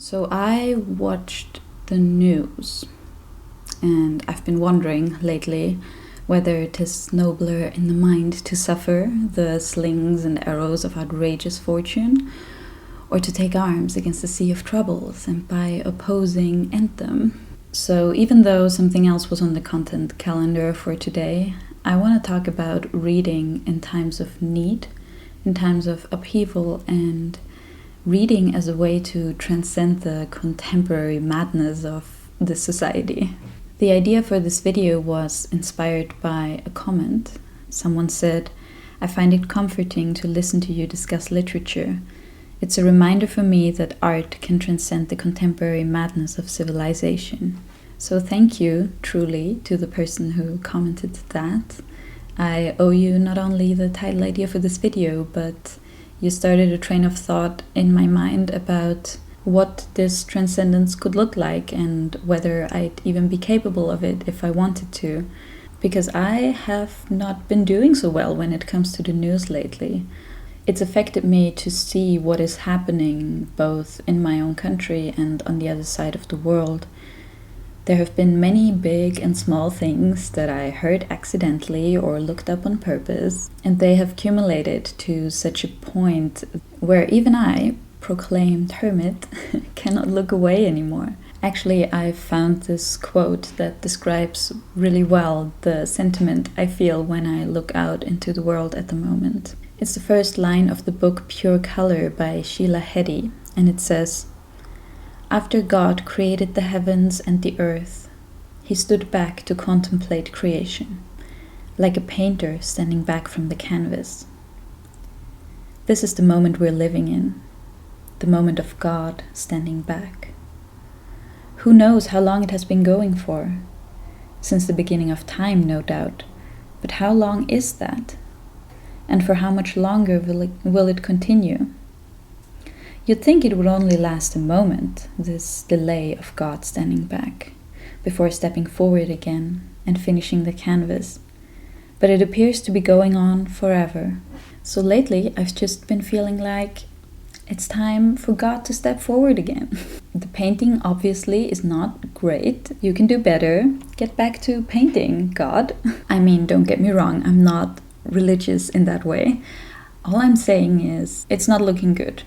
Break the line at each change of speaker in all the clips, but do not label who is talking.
So I watched the news, and I've been wondering lately whether 'tis nobler in the mind to suffer the slings and arrows of outrageous fortune, or to take arms against the sea of troubles and by opposing end them. So even though something else was on the content calendar for today, I want to talk about reading in times of need, in times of upheaval, and reading as a way to transcend the contemporary madness of this society. The idea for this video was inspired by a comment. Someone said, "I find it comforting to listen to you discuss literature. It's a reminder for me that art can transcend the contemporary madness of civilization." So thank you, truly, to the person who commented that. I owe you not only the title idea for this video, but you started a train of thought in my mind about what this transcendence could look like and whether I'd even be capable of it if I wanted to. Because I have not been doing so well when it comes to the news lately. It's affected me to see what is happening both in my own country and on the other side of the world. There have been many big and small things that I heard accidentally or looked up on purpose, and they have accumulated to such a point where even I, proclaimed hermit, cannot look away anymore. Actually, I found this quote that describes really well the sentiment I feel when I look out into the world at the moment. It's the first line of the book Pure Color by Sheila Heti, and it says, "After God created the heavens and the earth, he stood back to contemplate creation, like a painter standing back from the canvas. This is the moment we're living in, the moment of God standing back. Who knows how long it has been going for? Since the beginning of time, no doubt. But how long is that? And for how much longer will it continue? You'd think it would only last a moment, this delay of God standing back, before stepping forward again and finishing the canvas. But it appears to be going on forever. So lately I've just been feeling like it's time for God to step forward again." The painting obviously is not great. You can do better. Get back to painting, God. I mean, don't get me wrong, I'm not religious in that way. All I'm saying is it's not looking good,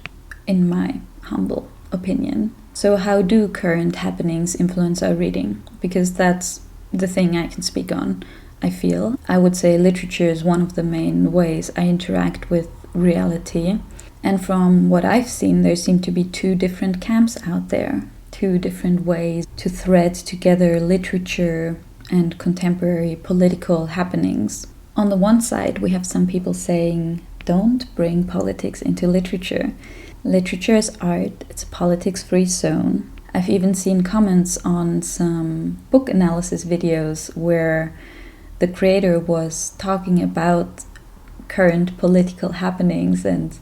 in my humble opinion. So how do current happenings influence our reading? Because that's the thing I can speak on, I feel. I would say literature is one of the main ways I interact with reality. And from what I've seen, there seem to be two different camps out there, two different ways to thread together literature and contemporary political happenings. On the one side, we have some people saying, don't bring politics into literature. Literature is art, it's a politics-free zone. I've even seen comments on some book analysis videos where the creator was talking about current political happenings, and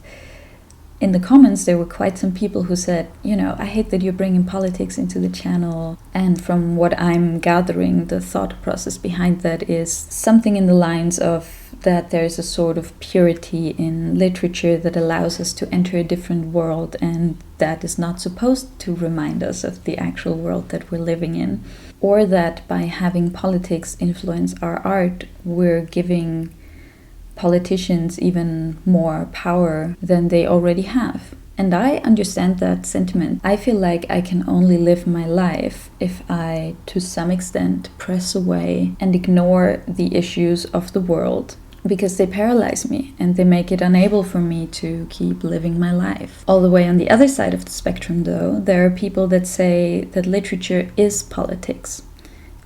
in the comments there were quite some people who said, I hate that you're bringing politics into the channel. And from what I'm gathering, the thought process behind that is something in the lines of that there's a sort of purity in literature that allows us to enter a different world, and that is not supposed to remind us of the actual world that we're living in. Or that by having politics influence our art, we're giving politicians even more power than they already have. And I understand that sentiment. I feel like I can only live my life if I, to some extent, press away and ignore the issues of the world, because they paralyze me and they make it unable for me to keep living my life. All the way on the other side of the spectrum, though, there are people that say that literature is politics.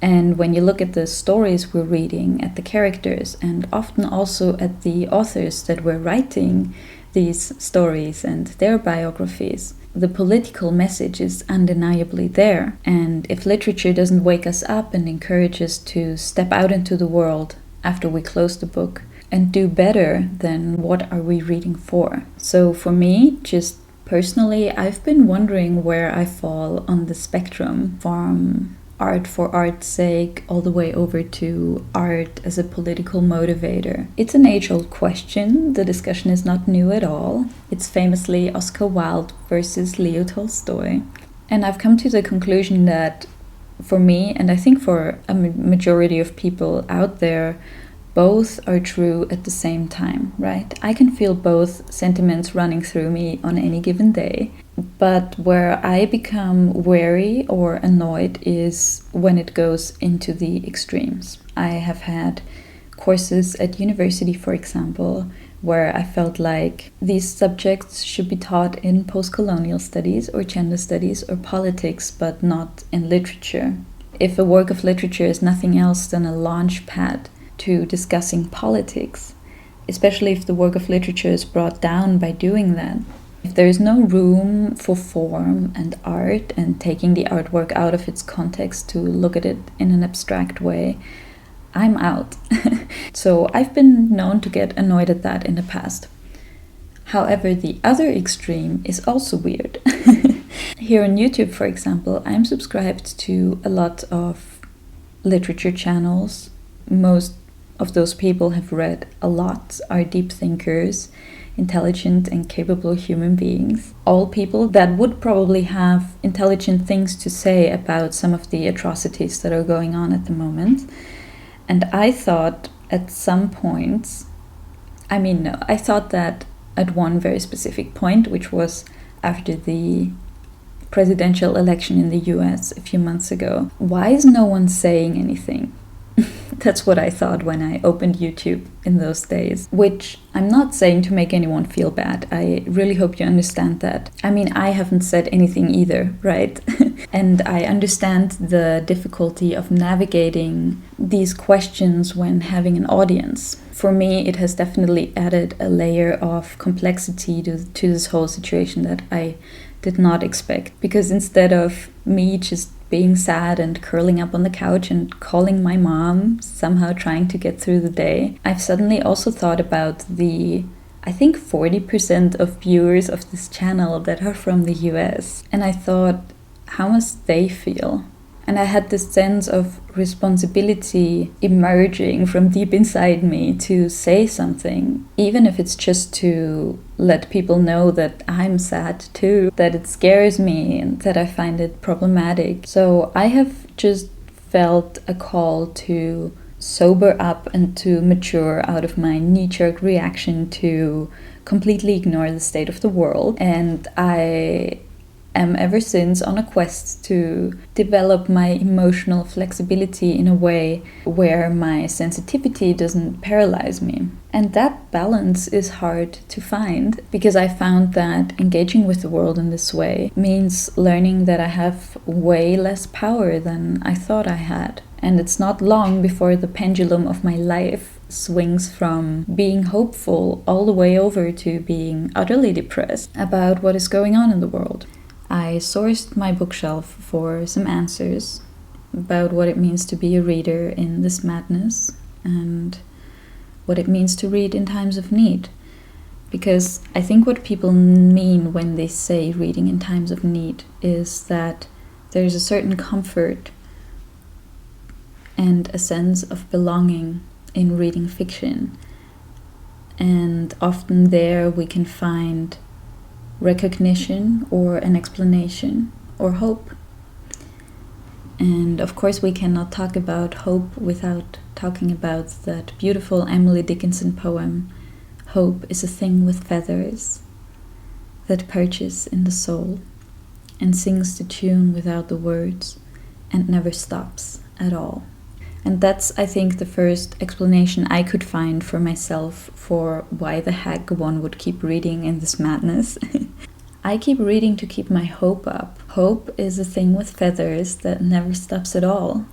And when you look at the stories we're reading, at the characters, and often also at the authors that were writing these stories and their biographies, the political message is undeniably there. And if literature doesn't wake us up and encourage us to step out into the world after we close the book and do better, then what are we reading for? So for me, just personally, I've been wondering where I fall on the spectrum from art for art's sake all the way over to art as a political motivator. It's an age-old question. The discussion is not new at all. It's famously Oscar Wilde versus Leo Tolstoy. And I've come to the conclusion that for me, and I think for a majority of people out there, both are true at the same time, right? I can feel both sentiments running through me on any given day, but where I become wary or annoyed is when it goes into the extremes. I have had courses at university, for example, where I felt like these subjects should be taught in post-colonial studies or gender studies or politics, but not in literature. If a work of literature is nothing else than a launch pad to discussing politics, especially if the work of literature is brought down by doing that, if there is no room for form and art and taking the artwork out of its context to look at it in an abstract way, I'm out. So I've been known to get annoyed at that in the past. However, the other extreme is also weird. Here on YouTube, for example, I'm subscribed to a lot of literature channels. Most of those people have read a lot, are deep thinkers, intelligent and capable human beings. All people that would probably have intelligent things to say about some of the atrocities that are going on at the moment. And I thought at some points, I thought that at one very specific point, which was after the presidential election in the US a few months ago, why is no one saying anything? That's what I thought when I opened YouTube in those days, which I'm not saying to make anyone feel bad. I really hope you understand that. I haven't said anything either, right? And I understand the difficulty of navigating these questions when having an audience. For me, it has definitely added a layer of complexity to this whole situation that I did not expect. Because instead of me just being sad and curling up on the couch and calling my mom, somehow trying to get through the day, I've suddenly also thought about the, I think 40% of viewers of this channel that are from the US. And I thought, how must they feel? And I had this sense of responsibility emerging from deep inside me to say something, even if it's just to let people know that I'm sad too, that it scares me and that I find it problematic. So I have just felt a call to sober up and to mature out of my knee-jerk reaction to completely ignore the state of the world. And I am ever since on a quest to develop my emotional flexibility in a way where my sensitivity doesn't paralyze me. And that balance is hard to find, because I found that engaging with the world in this way means learning that I have way less power than I thought I had. And it's not long before the pendulum of my life swings from being hopeful all the way over to being utterly depressed about what is going on in the world. I sourced my bookshelf for some answers about what it means to be a reader in this madness and what it means to read in times of need. Because I think what people mean when they say reading in times of need is that there's a certain comfort and a sense of belonging in reading fiction. And often there we can find recognition or an explanation or hope. And of course we cannot talk about hope without talking about that beautiful Emily Dickinson poem, "Hope is a thing with feathers that perches in the soul and sings the tune without the words and never stops at all." And that's, I think, the first explanation I could find for myself for why the heck one would keep reading in this madness. I keep reading to keep my hope up. Hope is a thing with feathers that never stops at all.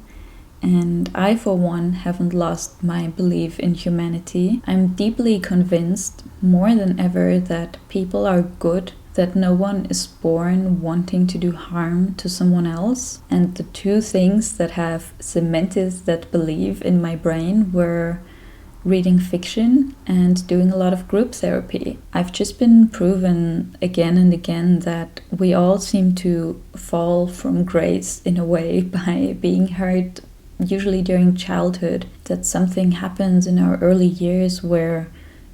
And I, for one, haven't lost my belief in humanity. I'm deeply convinced, more than ever, that people are good, that no one is born wanting to do harm to someone else. And the two things that have cemented that belief in my brain were reading fiction and doing a lot of group therapy. I've just been proven again and again that we all seem to fall from grace in a way by being hurt, usually during childhood, that something happens in our early years where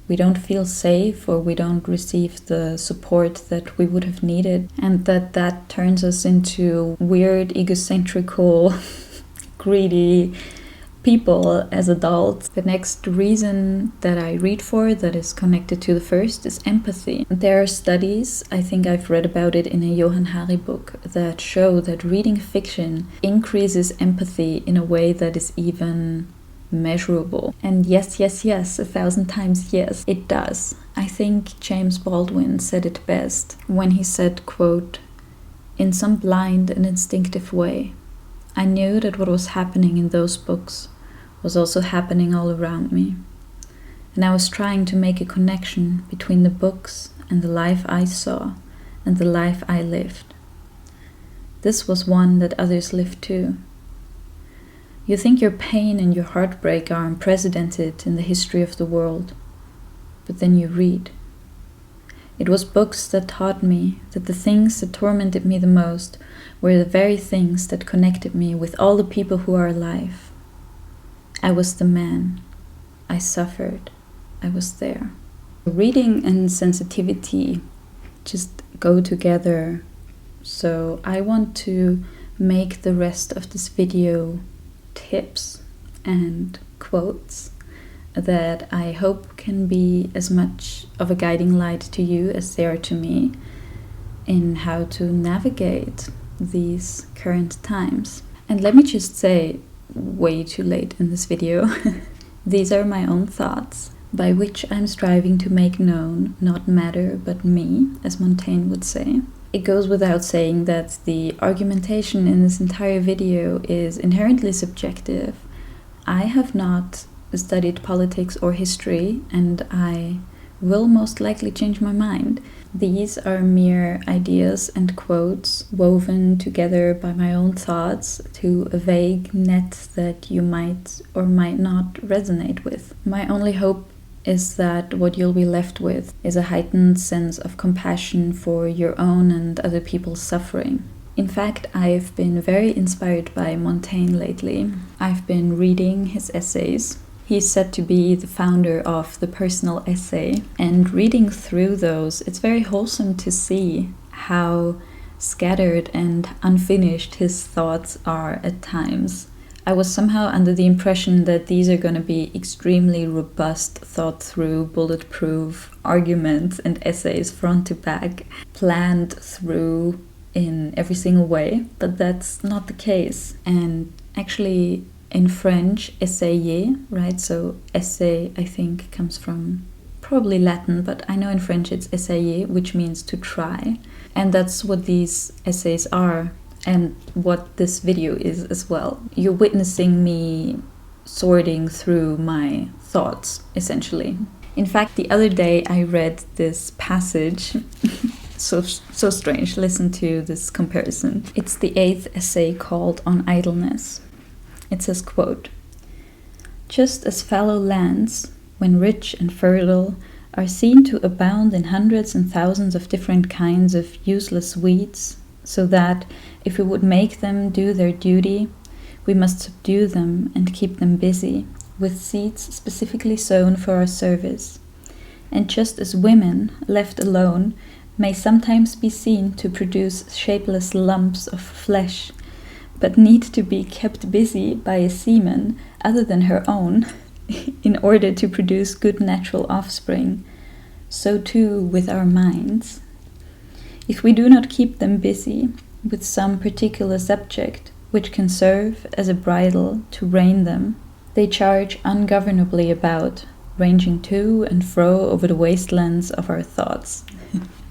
we don't feel safe or we don't receive the support that we would have needed, and that turns us into weird, egocentrical, greedy people as adults. The next reason that I read for that is connected to the first is empathy. There are studies, I think I've read about it in a Johann Hari book, that show that reading fiction increases empathy in a way that is even measurable. And yes, 1,000 times yes, it does. I think James Baldwin said it best when he said, quote, "In some blind and instinctive way, I knew that what was happening in those books was also happening all around me. And I was trying to make a connection between the books and the life I saw and the life I lived. This was one that others lived too. You think your pain and your heartbreak are unprecedented in the history of the world, but then you read. It was books that taught me that the things that tormented me the most were the very things that connected me with all the people who are alive. I was the man. I suffered. I was there." Reading and sensitivity just go together. So I want to make the rest of this video tips and quotes that I hope can be as much of a guiding light to you as they are to me in how to navigate these current times. And let me just say, way too late in this video, these are my own thoughts, by which I'm striving to make known not matter but me, as Montaigne would say. It goes without saying that the argumentation in this entire video is inherently subjective. I have not studied politics or history, and I will most likely change my mind. These are mere ideas and quotes woven together by my own thoughts to a vague net that you might or might not resonate with. My only hope is that what you'll be left with is a heightened sense of compassion for your own and other people's suffering. In fact, I've been very inspired by Montaigne lately. I've been reading his essays. He's said to be the founder of the personal essay, and reading through those, it's very wholesome to see how scattered and unfinished his thoughts are at times. I was somehow under the impression that these are going to be extremely robust, thought through, bulletproof arguments and essays front to back, planned through in every single way, but that's not the case. And actually, in French, essayer, right? So essay, I think, comes from probably Latin, but I know in French it's essayer, which means to try. And that's what these essays are, and what this video is as well. You're witnessing me sorting through my thoughts, essentially. In fact, the other day I read this passage, so strange, listen to this comparison. It's the 8th essay called On Idleness. It says, quote, "Just as fallow lands, when rich and fertile, are seen to abound in hundreds and thousands of different kinds of useless weeds, so that, if we would make them do their duty, we must subdue them and keep them busy, with seeds specifically sown for our service. And just as women, left alone, may sometimes be seen to produce shapeless lumps of flesh, but need to be kept busy by a semen other than her own in order to produce good natural offspring, so too with our minds. If we do not keep them busy with some particular subject which can serve as a bridle to rein them, they charge ungovernably about, ranging to and fro over the wastelands of our thoughts."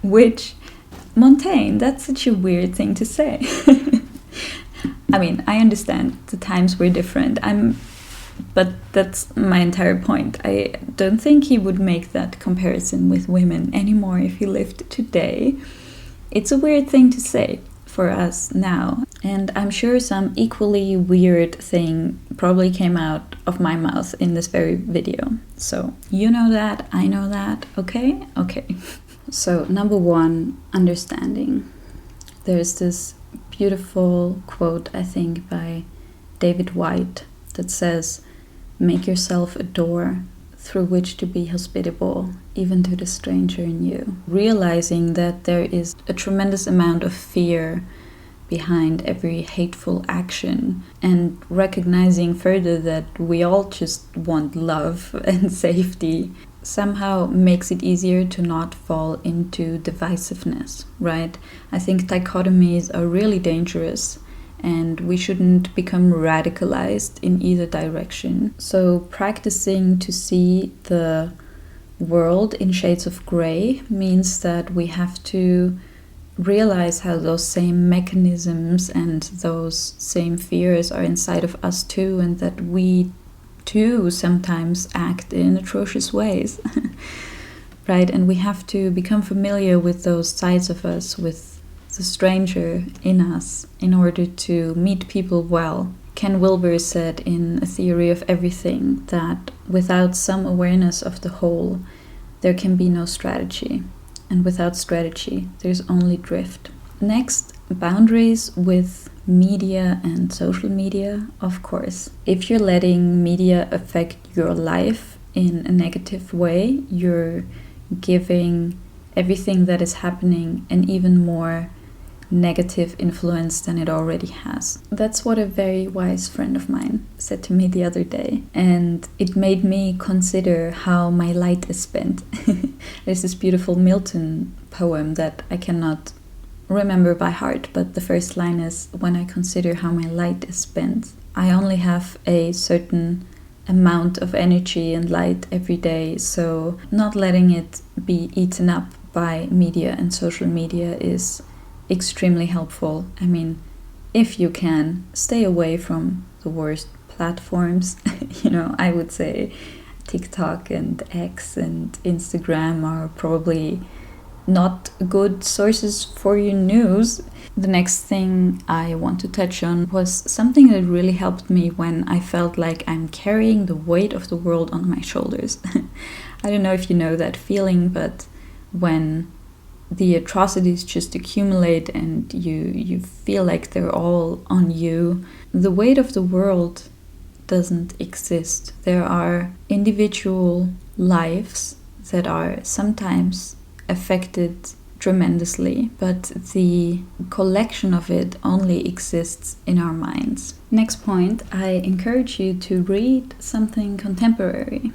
Which, Montaigne, that's such a weird thing to say. I mean, I understand the times were different, but that's my entire point. I don't think he would make that comparison with women anymore if he lived today. It's a weird thing to say for us now, and I'm sure some equally weird thing probably came out of my mouth in this very video. So you know that, I know that, okay? Okay. So number 1, understanding. There's this beautiful quote, I think, by David Whyte that says, "Make yourself a door through which to be hospitable, even to the stranger in you. Realizing that there is a tremendous amount of fear behind every hateful action, and recognizing further that we all just want love and safety somehow makes it easier to not fall into divisiveness, right? I think dichotomies are really dangerous, and we shouldn't become radicalized in either direction. So practicing to see the world in shades of gray means that we have to realize how those same mechanisms and those same fears are inside of us too, and that we too sometimes act in atrocious ways. Right? And we have to become familiar with those sides of us, with the stranger in us, in order to meet people well. Ken Wilber said in A Theory of Everything that without some awareness of the whole, there can be no strategy. And without strategy, there's only drift. Next, boundaries with media and social media, of course. If you're letting media affect your life in a negative way, you're giving everything that is happening an even more negative influence than it already has. That's what a very wise friend of mine said to me the other day, and it made me consider how my light is spent. There's this beautiful Milton poem that I cannot remember by heart, but the first line is, "When I consider how my light is spent, I only have a certain amount of energy and light every day, so not letting it be eaten up by media and social media is extremely helpful. I mean, if you can, stay away from the worst platforms. I would say TikTok and X and Instagram are probably not good sources for your news. The next thing I want to touch on was something that really helped me when I felt like I'm carrying the weight of the world on my shoulders. I don't know if you know that feeling, but when the atrocities just accumulate and you feel like they're all on you, the weight of the world doesn't exist. There are individual lives that are sometimes affected tremendously, but the collection of it only exists in our minds. Next point, I encourage you to read something contemporary.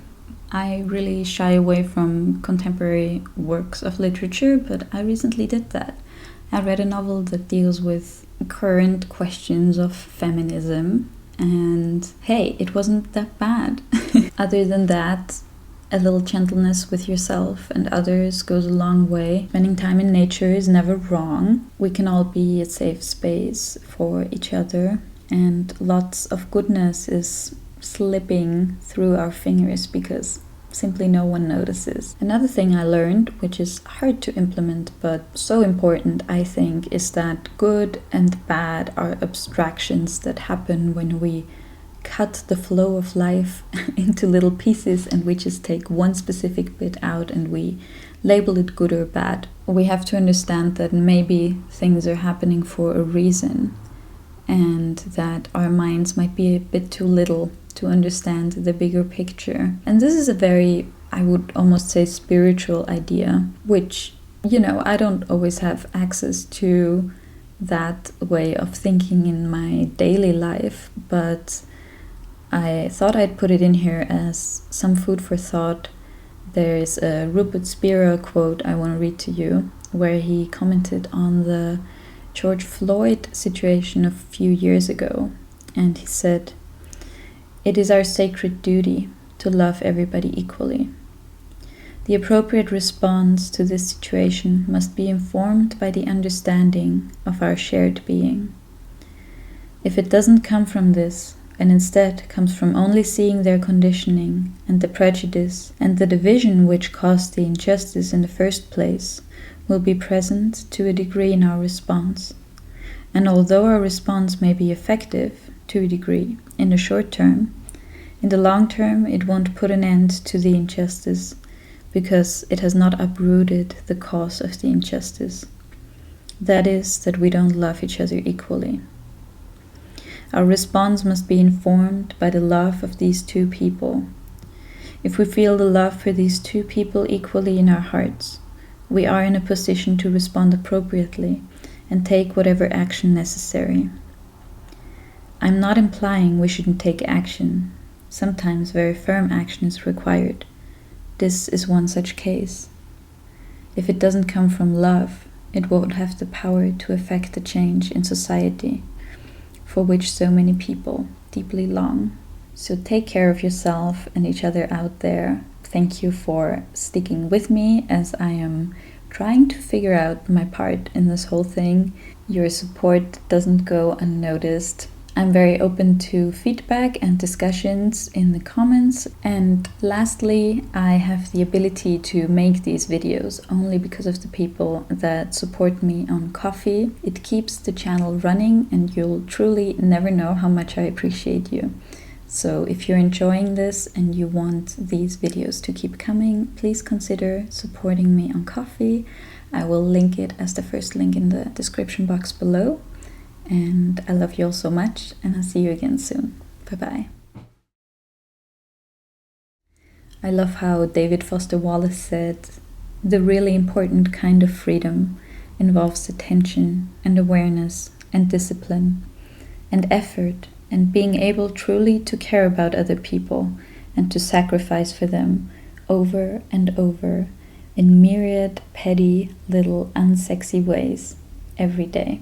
I really shy away from contemporary works of literature, but I recently did that. I read a novel that deals with current questions of feminism, and hey, it wasn't that bad. Other than that, a little gentleness with yourself and others goes a long way. Spending time in nature is never wrong. We can all be a safe space for each other, and lots of goodness is slipping through our fingers because simply no one notices. Another thing I learned, which is hard to implement but so important, I think, is that good and bad are abstractions that happen when we cut the flow of life into little pieces and we just take one specific bit out and we label it good or bad. We have to understand that maybe things are happening for a reason, and that our minds might be a bit too little to understand the bigger picture. And this is a very, I would almost say, spiritual idea, which, I don't always have access to that way of thinking in my daily life, but I thought I'd put it in here as some food for thought. There's a Rupert Spira quote I want to read to you, where he commented on the George Floyd situation a few years ago, and he said, "It is our sacred duty to love everybody equally. The appropriate response to this situation must be informed by the understanding of our shared being. If it doesn't come from this, and instead comes from only seeing their conditioning and the prejudice and the division which caused the injustice in the first place, will be present to a degree in our response. And although our response may be effective, to a degree, in the short term, in the long term it won't put an end to the injustice, because it has not uprooted the cause of the injustice. That is, that we don't love each other equally. Our response must be informed by the love of these two people. If we feel the love for these two people equally in our hearts, we are in a position to respond appropriately and take whatever action necessary. I'm not implying we shouldn't take action. Sometimes very firm action is required. This is one such case. If it doesn't come from love, it won't have the power to effect the change in society for which so many people deeply long. So take care of yourself and each other out there. Thank you for sticking with me as I am trying to figure out my part in this whole thing. Your support doesn't go unnoticed. I'm very open to feedback and discussions in the comments. And lastly, I have the ability to make these videos only because of the people that support me on Ko-fi. It keeps the channel running and you'll truly never know how much I appreciate you. So if you're enjoying this and you want these videos to keep coming, please consider supporting me on Ko-fi. I will link it as the first link in the description box below. And I love you all so much, and I'll see you again soon. Bye-bye. I love how David Foster Wallace said, "The really important kind of freedom involves attention and awareness and discipline and effort and being able truly to care about other people and to sacrifice for them over and over in myriad petty little unsexy ways every day."